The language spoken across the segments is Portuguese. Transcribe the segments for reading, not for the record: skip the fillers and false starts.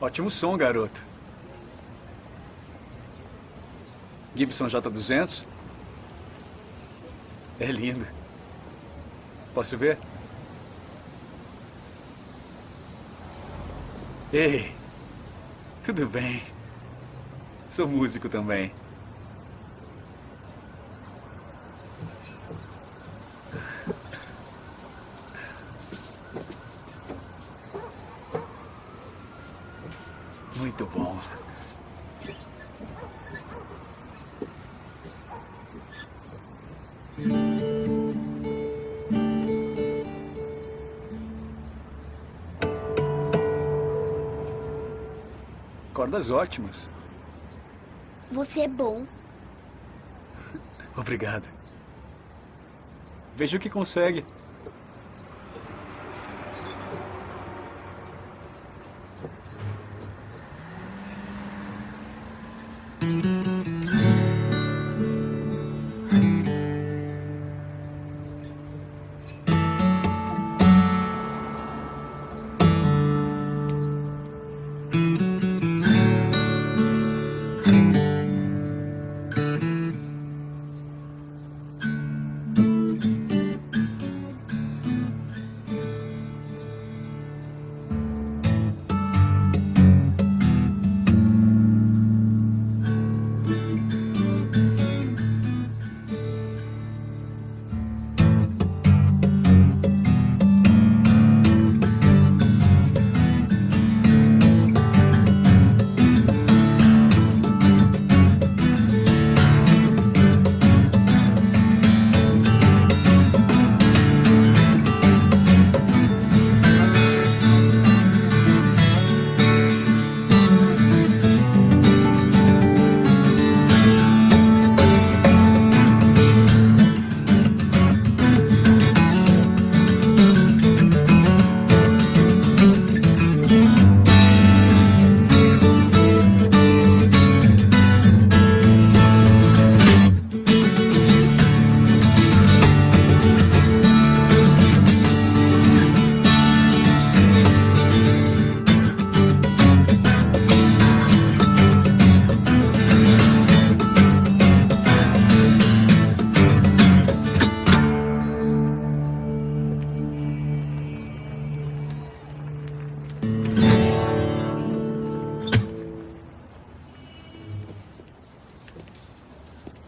Ótimo som, garoto. Gibson J200? É lindo. Posso ver? Ei, tudo bem. Sou músico também. Muito bom. Cordas ótimas. Você é bom. Obrigado. Veja o que consegue.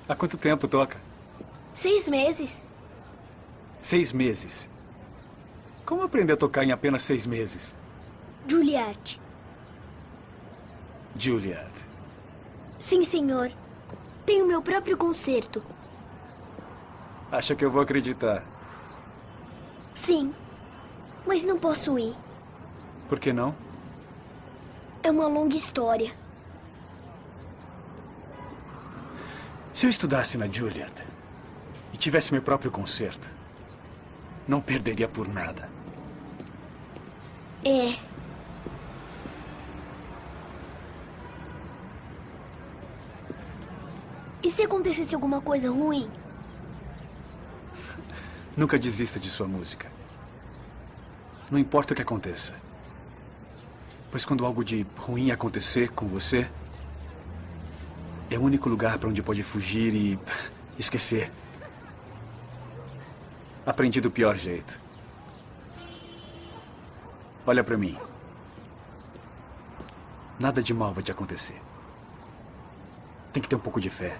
Há quanto tempo toca? 6 meses. 6 meses. Como aprender a tocar em apenas 6 meses? Juilliard. Juilliard. Sim, senhor. Tenho meu próprio concerto. Acha que eu vou acreditar? Sim. Mas não posso ir. Por que não? É uma longa história. Se eu estudasse na Juilliard e tivesse meu próprio concerto, não perderia por nada. É. E se acontecesse alguma coisa ruim? Nunca desista de sua música. Não importa o que aconteça. Pois quando algo de ruim acontecer com você, é o único lugar para onde pode fugir e esquecer. Aprendi do pior jeito. Olha para mim. Nada de mal vai te acontecer. Tem que ter um pouco de fé.